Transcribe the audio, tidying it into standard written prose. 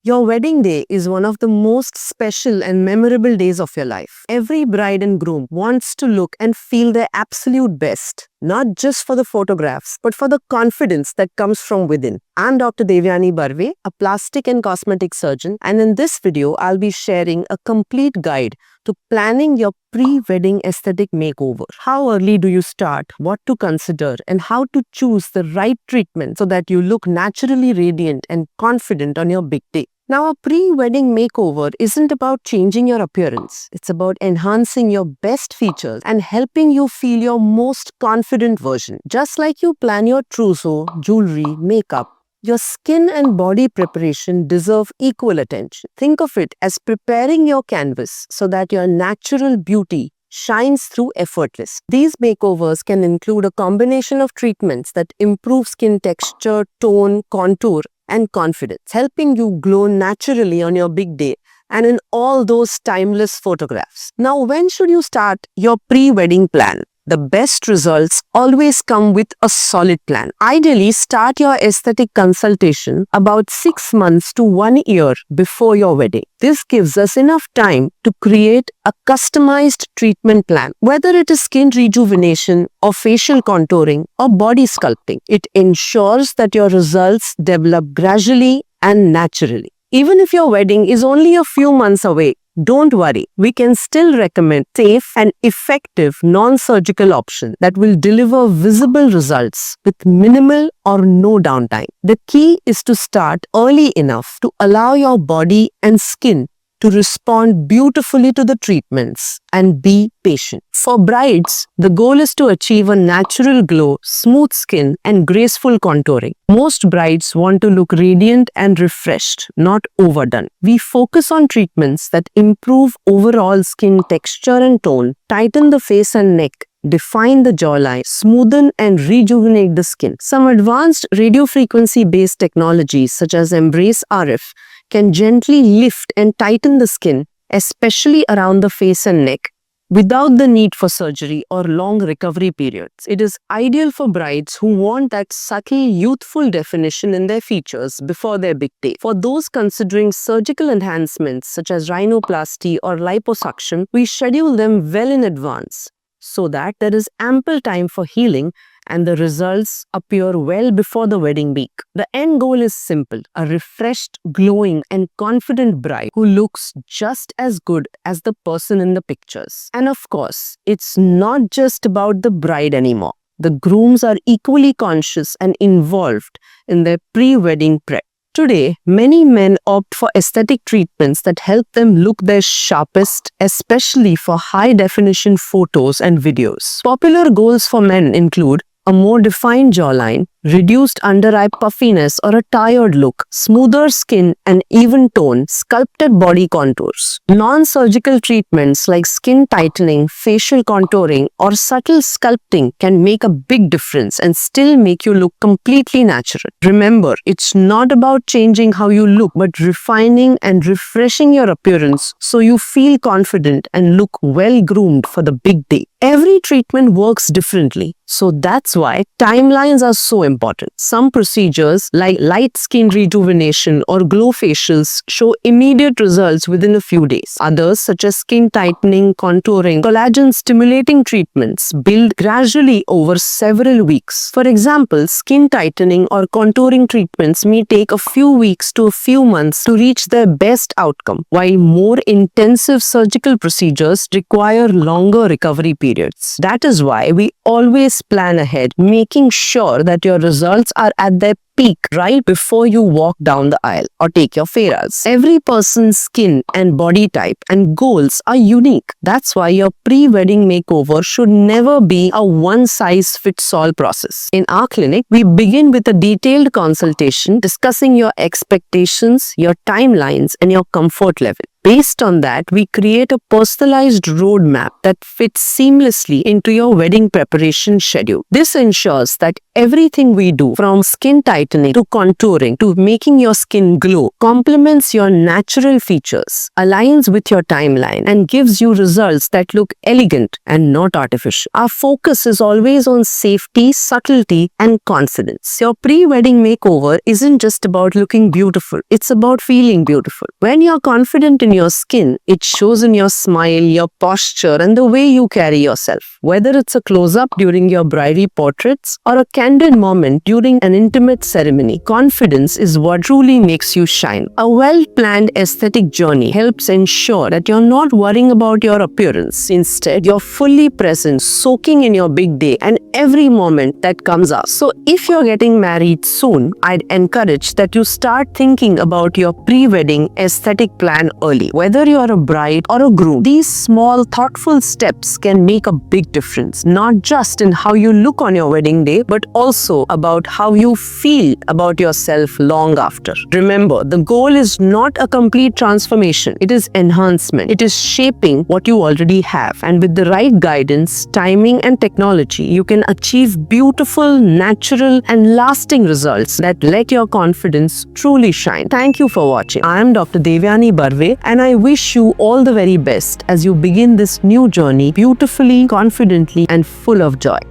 Your wedding day is one of the most special and memorable days of your life. Every bride and groom wants to look and feel their absolute best, not just for the photographs, but for the confidence that comes from within. I'm Dr. Devyani Barve, a plastic and cosmetic surgeon, and in this video, I'll be sharing a complete guide to planning your pre-wedding aesthetic makeover. How early do you start, what to consider, and how to choose the right treatment so that you look naturally radiant and confident on your big day. Now, a pre-wedding makeover isn't about changing your appearance. It's about enhancing your best features and helping you feel your most confident version. Just like you plan your trousseau, jewelry, makeup, your skin and body preparation deserve equal attention. Think of it as preparing your canvas so that your natural beauty shines through effortless. These makeovers can include a combination of treatments that improve skin texture, tone, contour, and confidence, helping you glow naturally on your big day and in all those timeless photographs. Now, when should you start your pre-wedding plan? The best results always come with a solid plan. Ideally, start your aesthetic consultation about 6 months to 1 year before your wedding. This gives us enough time to create a customized treatment plan, whether it is skin rejuvenation or facial contouring or body sculpting. It ensures that your results develop gradually and naturally. Even if your wedding is only a few months away, don't worry, we can still recommend safe and effective non-surgical option that will deliver visible results with minimal or no downtime. The key is to start early enough to allow your body and skin to respond beautifully to the treatments and be patient. For brides, the goal is to achieve a natural glow, smooth skin, and graceful contouring. Most brides want to look radiant and refreshed, not overdone. We focus on treatments that improve overall skin texture and tone, tighten the face and neck, define the jawline, smoothen and rejuvenate the skin. Some advanced radiofrequency-based technologies such as Embrace RF can gently lift and tighten the skin, especially around the face and neck, without the need for surgery or long recovery periods. It is ideal for brides who want that subtle, youthful definition in their features before their big day. For those considering surgical enhancements such as rhinoplasty or liposuction, we schedule them well in advance so that there is ample time for healing and the results appear well before the wedding week. The end goal is simple: a refreshed, glowing, and confident bride who looks just as good as the person in the pictures. And of course, it's not just about the bride anymore. The grooms are equally conscious and involved in their pre-wedding prep. Today, many men opt for aesthetic treatments that help them look their sharpest, especially for high-definition photos and videos. Popular goals for men include a more defined jawline, reduced under-eye puffiness or a tired look, smoother skin and even tone, sculpted body contours. Non-surgical treatments like skin tightening, facial contouring, or subtle sculpting can make a big difference and still make you look completely natural. Remember, it's not about changing how you look, but refining and refreshing your appearance so you feel confident and look well-groomed for the big day. Every treatment works differently, so that's why timelines are so important. Some procedures like light skin rejuvenation or glow facials show immediate results within a few days. Others, such as skin tightening, contouring, collagen stimulating treatments, build gradually over several weeks. For example, skin tightening or contouring treatments may take a few weeks to a few months to reach their best outcome, while more intensive surgical procedures require longer recovery periods. That is why we always plan ahead, making sure that your results are at their peak right before you walk down the aisle or take your pheras. Every person's skin and body type and goals are unique. That's why your pre-wedding makeover should never be a one-size-fits-all process. In our clinic, we begin with a detailed consultation discussing your expectations, your timelines, and your comfort level. Based on that, we create a personalized roadmap that fits seamlessly into your wedding preparation schedule. This ensures that everything we do, from skin tightening to contouring to making your skin glow, complements your natural features, aligns with your timeline, and gives you results that look elegant and not artificial. Our focus is always on safety, subtlety, and confidence. Your pre-wedding makeover isn't just about looking beautiful, it's about feeling beautiful. When you're confident in your skin, it shows in your smile, your posture, and the way you carry yourself. Whether it's a close-up during your bridal portraits or a candid moment during an intimate ceremony, confidence is what truly makes you shine. A well-planned aesthetic journey helps ensure that you're not worrying about your appearance. Instead, you're fully present, soaking in your big day and every moment that comes up. So if you're getting married soon, I'd encourage that you start thinking about your pre-wedding aesthetic plan early. Whether you're a bride or a groom, these small, thoughtful steps can make a big difference, not just in how you look on your wedding day, but also about how you feel about yourself long after. Remember, the goal is not a complete transformation. It is enhancement. It is shaping what you already have. And with the right guidance, timing, and technology, you can achieve beautiful, natural, and lasting results that let your confidence truly shine. Thank you for watching. I am Dr. Devyani Barve, and I wish you all the very best as you begin this new journey beautifully, confidently, and full of joy.